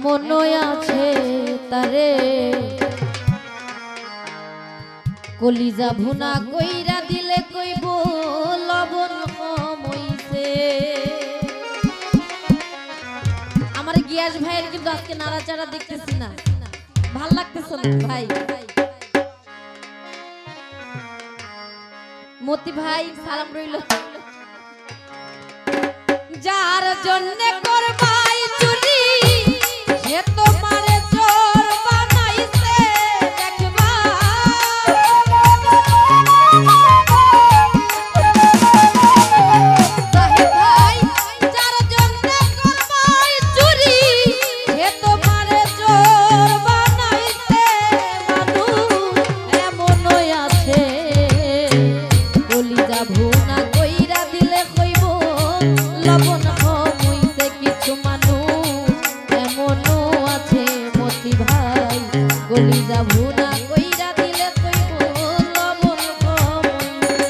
এমনও আছে তারে কলিজা ভুনা কইরা দিলে কইব লবণ কম হইছে। আমার গিয়াস ভাইয়ের কিন্তু আজকে নাড়াচাড়া দেখতেছি না, ভাল লাগতেছে না ভাই। মতি ভাই সালাম রইল। যার জন্য করবাই চুরি সে তোমারে চোর বানাইছে দেখবা। সাহেব ভাই যার জন্য করবাই চুরি সে তোমারে চোর বানাইছে। মানুষ এমনই আছে কলিজা ভুনা কইরা দিলে কইব লবণ কম হইছে। কিছু মানুষ এমনও আছে মতি ভাই কলিজা ভুনা কইরা দিলে কইব লবণ কম হইছে।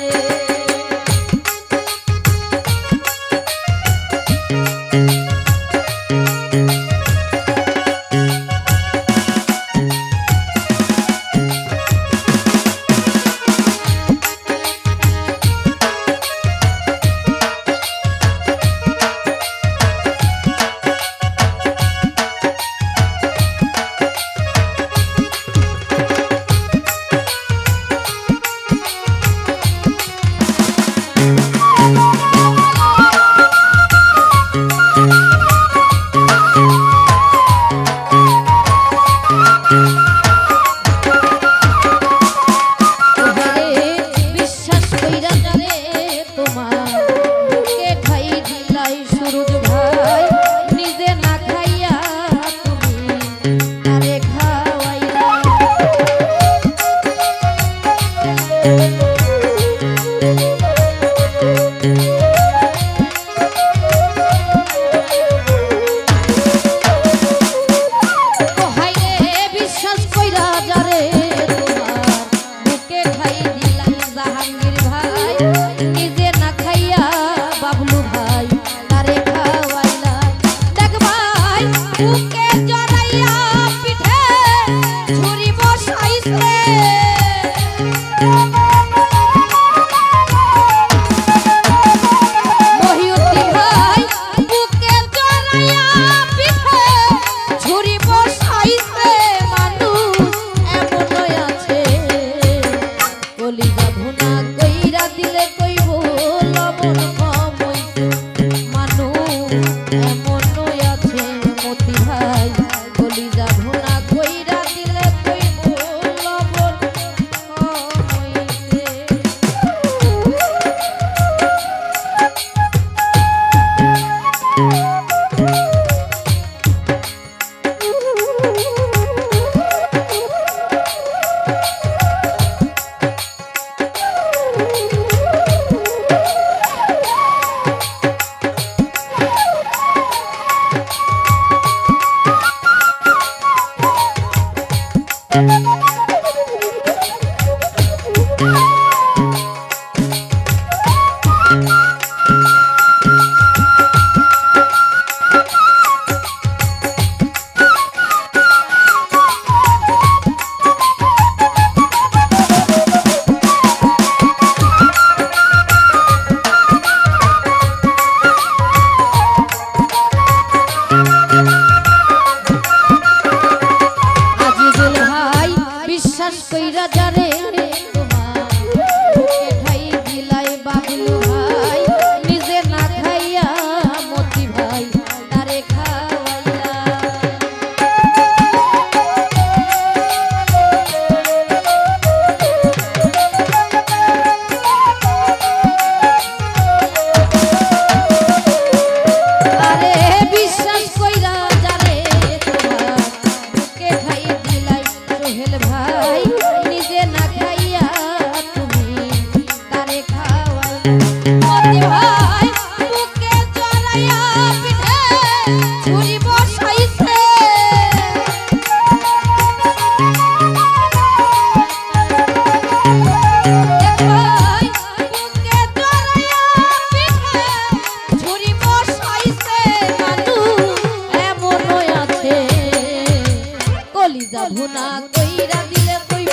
ভুনা কইরা দিলে কইব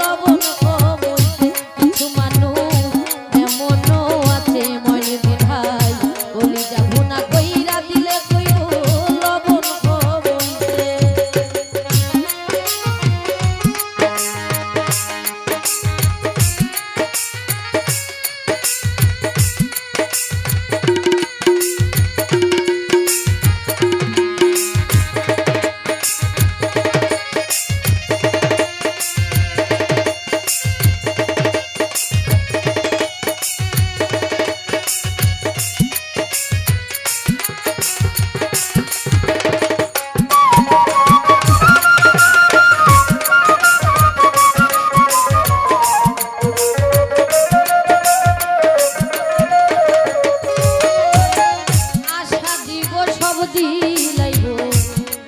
লবণ কমইছে কিছু মানুষ এমনও আছে ময়ূরদিন ভাই কলিজা ভুনা কইরা দিলে কইব লবণ কমইছে।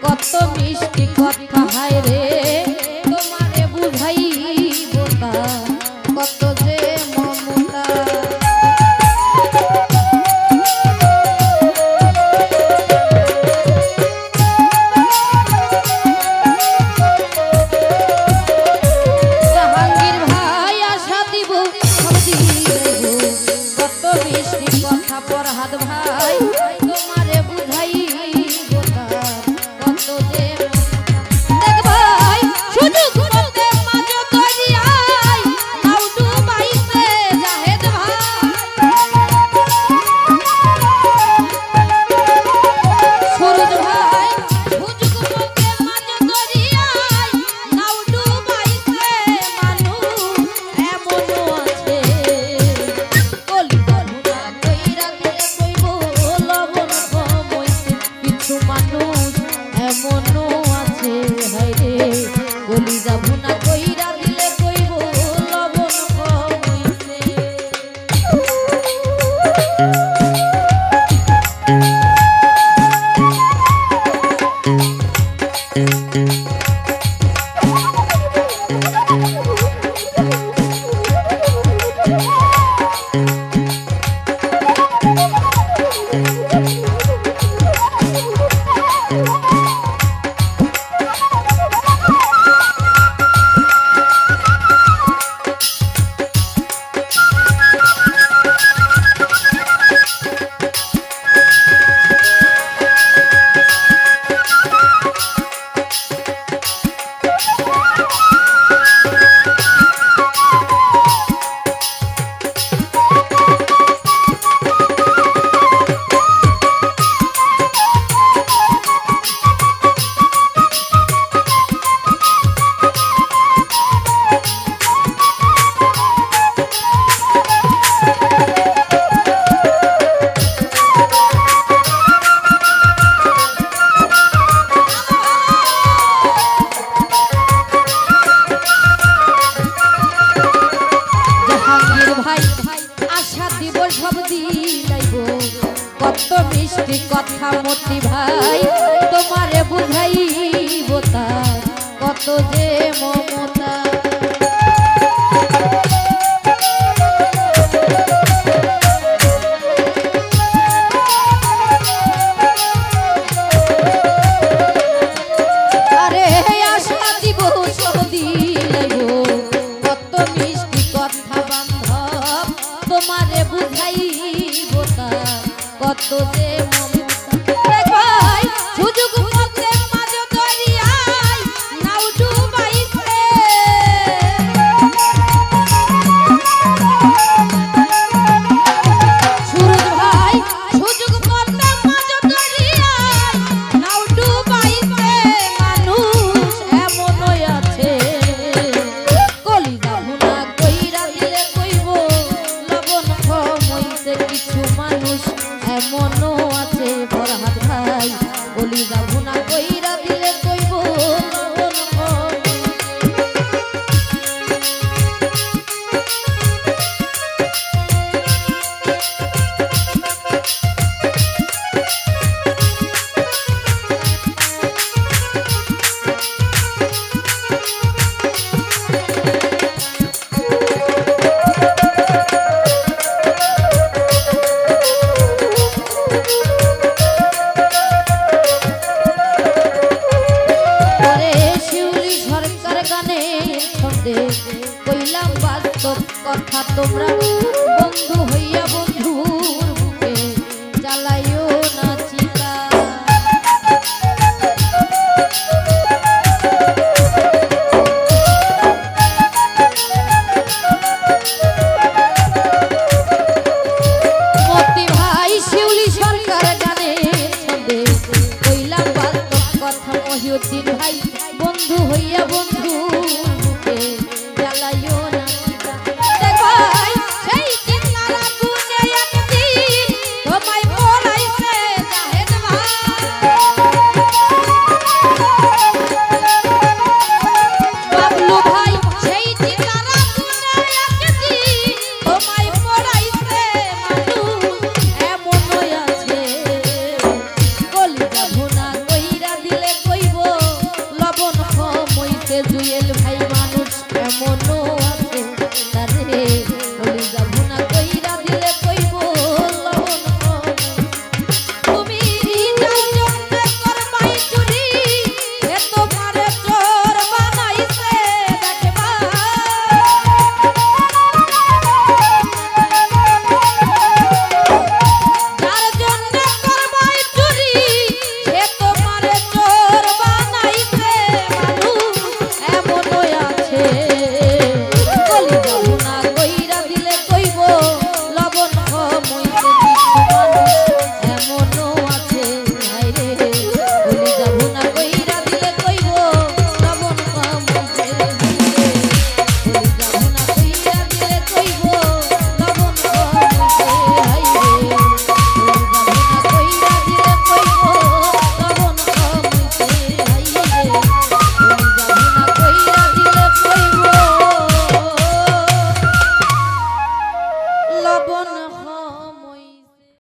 কত মিষ্টি কথা হায় রে তোমারে বুঝাইব তা কত যে মমতা জাহাঙ্গীর ভাই আশা দিব সব দিব কত মিষ্টি কথা ফরহাদ ভাই তোমারে বুঝাই কলিজা ভুনা কইরা দিলে কইব লবণ কমইছে। কত মিষ্টি কথা মতি ভাই তোমারে বুঝাইব তার কত যে মমতা আরে আশা দিব সব দিলাইব কত মিষ্টি কথা বান্ধব তোমারে বুঝাইব তার কত যে মমতা ভাই সুযোগ মতে মাঝ দরিয়ায় নাও ডুবাইছে সুরজ ভাই সুযোগ মতে মাঝ দরিয়ায় নাও ডুবাইছে মানুষ এমনই আছে কলিজা ভুনা কইরা দিলে কইব লবণ কমইছে কিছু মানুষ এমনও আছে ফরহাদ ভাই কলিজা ভুনা কইরা দিলে কইব লবণ কমইছে। কথা তোমরা বন্ধু হইয়া বন্ধুর বুকে জ্বালাইও না চিতা। মতি ভাই শিউলি সরকার গানের ছন্দে কইলাম বাস্তব কথা মহিউদ্দিন ভাই বন্ধু হইয়া বন্ধু